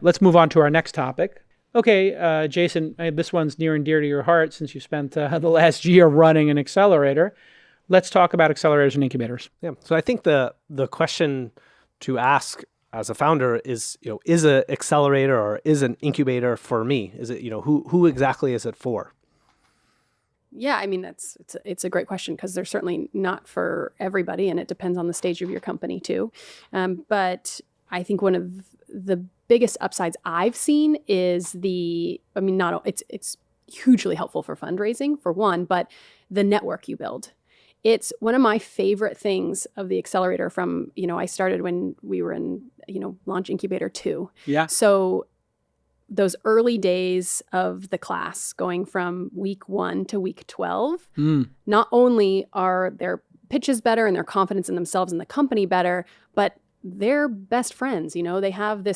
Let's move on to our next topic. Okay, Jason, this one's near and dear to your heart since you spent the last year running an accelerator. Let's talk about accelerators and incubators. Yeah. So I think the question to ask as a founder is, is an accelerator or is an incubator for me? Is it, who exactly is it for? Yeah, I mean, it's a great question because they're certainly not for everybody, and it depends on the stage of your company too. But I think one of the biggest upsides I've seen is it's hugely helpful for fundraising for one, but the network you build. It's one of my favorite things of the accelerator from, I started when we were in, launch incubator 2. Yeah. So those early days of the class going from week 1 to week 12, not only are their pitches better and their confidence in themselves and the company better, but they're best friends. They have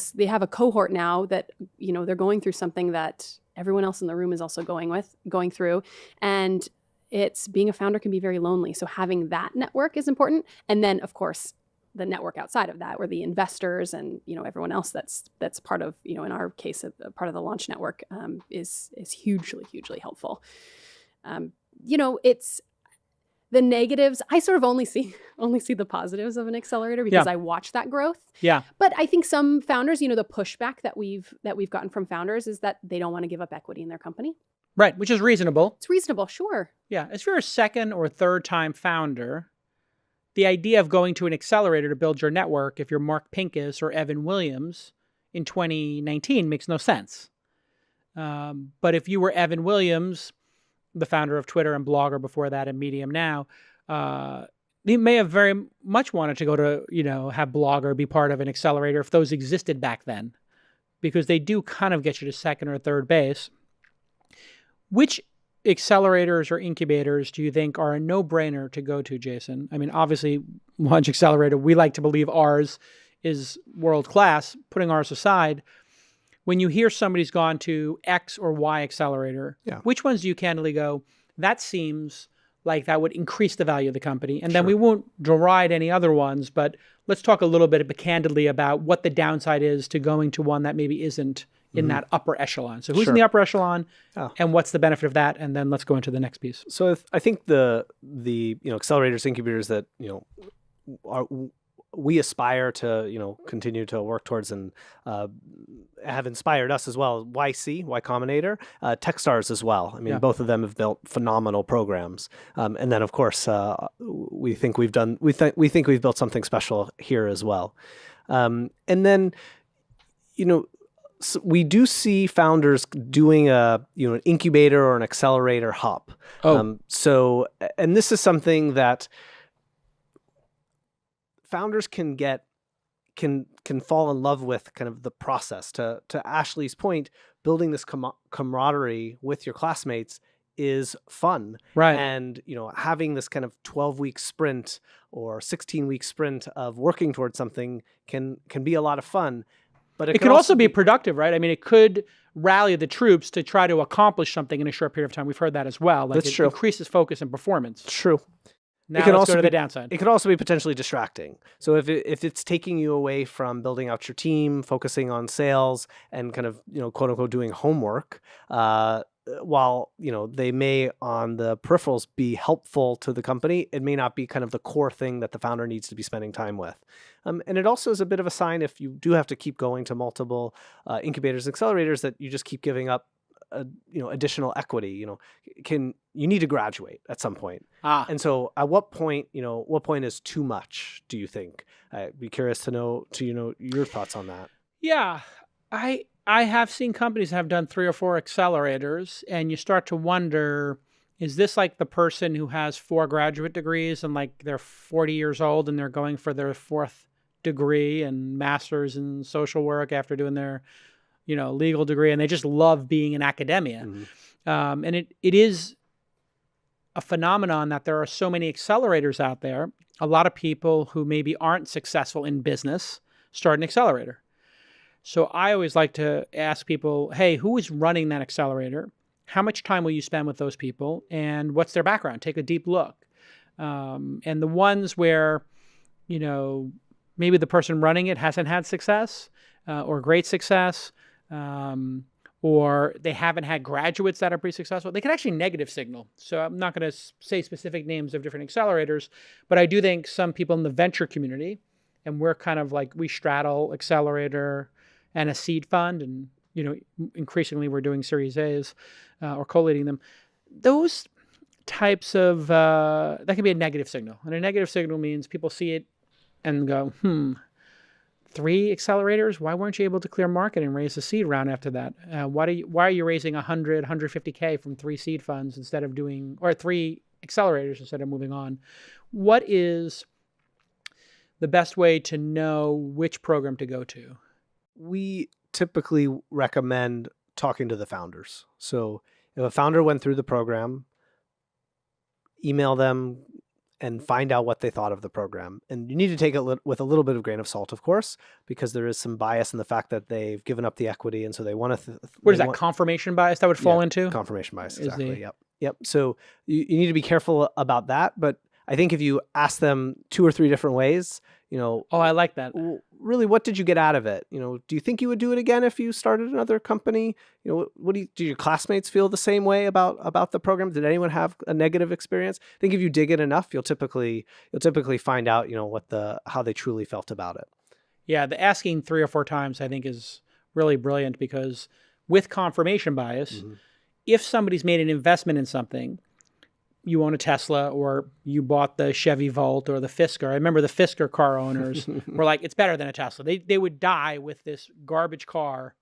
a cohort now that, they're going through something that everyone else in the room is also going through. And being a founder can be very lonely. So having that network is important. And then of course, the network outside of that, where the investors and everyone else that's part of in our case a part of the launch network is hugely helpful. It's the negatives. I sort of only see the positives of an accelerator because I watch that growth. Yeah. But I think some founders, the pushback that we've gotten from founders is that they don't want to give up equity in their company. Right, which is reasonable. It's reasonable, sure. Yeah, if you're a second or third time founder, the idea of going to an accelerator to build your network, if you're Mark Pincus or Evan Williams in 2019, makes no sense. But if you were Evan Williams, the founder of Twitter and Blogger before that and Medium now, he may have very much wanted to go to, have Blogger be part of an accelerator if those existed back then, because they do kind of get you to second or third base. Which accelerators or incubators do you think are a no-brainer to go to, Jason? I mean, obviously, Launch Accelerator, we like to believe ours is world-class. Putting ours aside, when you hear somebody's gone to X or Y accelerator, which ones do you candidly go, that seems like that would increase the value of the company? And then we won't deride any other ones, but let's talk a little bit candidly about what the downside is to going to one that maybe isn't in that upper echelon. So who's in the upper echelon and what's the benefit of that? And then let's go into the next piece. So I think the accelerators, incubators that, we aspire to, continue to work towards and have inspired us as well. YC, Y Combinator, Techstars as well. I mean, both of them have built phenomenal programs. And then of course, we think we've built something special here as well. And then, so we do see founders doing an incubator or an accelerator hop. And this is something that founders can fall in love with, kind of the process. To Ashley's point, building this camaraderie with your classmates is fun. Right. And, having this kind of 12-week sprint or 16-week sprint of working towards something can be a lot of fun. But it could also be productive, right? I mean, it could rally the troops to try to accomplish something in a short period of time. We've heard that as well. That's true. Increases focus and performance. True. Now let's go to the downside. It could also be potentially distracting. So if it's taking you away from building out your team, focusing on sales, and kind of, quote unquote, doing homework, while, they may on the peripherals be helpful to the company, it may not be kind of the core thing that the founder needs to be spending time with. And it also is a bit of a sign, if you do have to keep going to multiple incubators and accelerators, that you just keep giving up additional equity. You need to graduate at some point. And so at what point is too much, do you think? I'd be curious to know your thoughts on that. Yeah, I have seen companies that have done 3 or 4 accelerators, and you start to wonder, is this like the person who has 4 graduate degrees and like they're 40 years old and they're going for their 4th degree and master's in social work after doing their, legal degree, and they just love being in academia. And it is a phenomenon that there are so many accelerators out there. A lot of people who maybe aren't successful in business start an accelerator. So I always like to ask people, hey, who is running that accelerator? How much time will you spend with those people? And what's their background? Take a deep look. And the ones where, maybe the person running it hasn't had success, or great success, or they haven't had graduates that are pretty successful, they can actually negative signal. So I'm not going to say specific names of different accelerators, but I do think some people in the venture community, and we're kind of like, we straddle accelerator and a seed fund, and increasingly we're doing Series A's or collating them. Those types of, that can be a negative signal. And a negative signal means people see it and go, 3 accelerators? Why weren't you able to clear market and raise the seed round after that? Why are you raising 100, 150K from 3 seed funds instead of doing, or 3 accelerators instead of moving on? What is the best way to know which program to go to? We typically recommend talking to the founders. So if a founder went through the program, email them and find out what they thought of the program. And you need to take it with a little bit of grain of salt, of course, because there is some bias in the fact that they've given up the equity, and so they want to. What is that, confirmation bias that would fall into? Confirmation bias, exactly. Yep. So you need to be careful about that. But I think if you ask them 2 or 3 different ways, Oh, I like that. Really, what did you get out of it? Do you think you would do it again if you started another company? What do your classmates feel the same way about the program? Did anyone have a negative experience? I think if you dig in enough, you'll typically find out, how they truly felt about it. Yeah, the asking 3 or 4 times I think is really brilliant, because with confirmation bias, if somebody's made an investment in something, you own a Tesla or you bought the Chevy Volt or the Fisker. I remember the Fisker car owners were like, it's better than a Tesla. They would die with this garbage car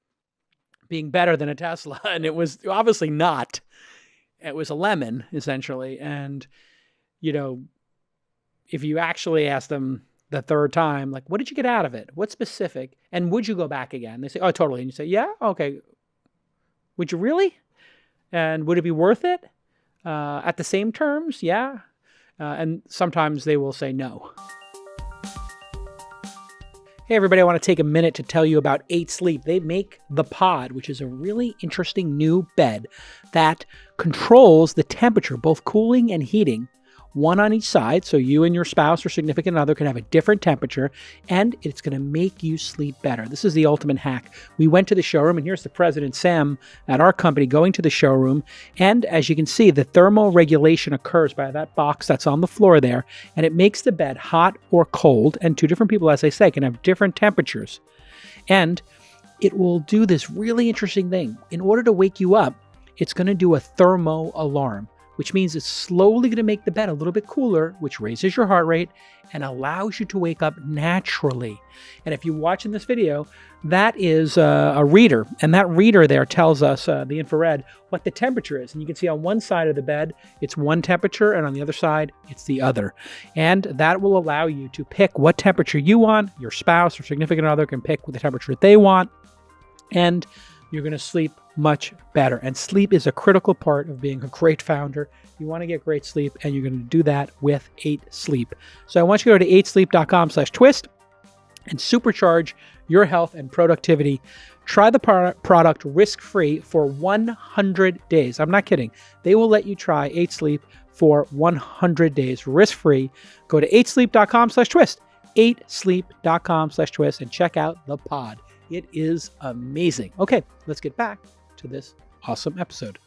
being better than a Tesla. And it was obviously not. It was a lemon, essentially. And, if you actually ask them the 3rd time, like, what did you get out of it? What's specific? And would you go back again? They say, oh, totally. And you say, yeah, okay. Would you really? And would it be worth it? At the same terms, yeah. And sometimes they will say no. Hey, everybody, I want to take a minute to tell you about 8 Sleep. They make the Pod, which is a really interesting new bed that controls the temperature, both cooling and heating, one on each side, so you and your spouse or significant other can have a different temperature, and it's going to make you sleep better. This is the ultimate hack. We went to the showroom, and here's the president, Sam, at our company going to the showroom, and as you can see, the thermal regulation occurs by that box that's on the floor there, and it makes the bed hot or cold, and 2 different people, as I say, can have different temperatures. And it will do this really interesting thing. In order to wake you up, it's going to do a thermo alarm, which means it's slowly going to make the bed a little bit cooler, which raises your heart rate and allows you to wake up naturally. And if you watch in this video, that is a reader. And that reader there tells us, the infrared, what the temperature is. And you can see on one side of the bed, it's one temperature, and on the other side, it's the other. And that will allow you to pick what temperature you want. Your spouse or significant other can pick the temperature they want. And you're going to sleep much better. And sleep is a critical part of being a great founder. You want to get great sleep, and you're going to do that with 8 Sleep. So I want you to go to 8sleep.com/twist and supercharge your health and productivity. Try the product risk-free for 100 days. I'm not kidding. They will let you try 8 Sleep for 100 days risk-free. Go to 8sleep.com/twist, 8sleep.com/twist, and check out the pod. It is amazing. Okay, let's get back to this awesome episode.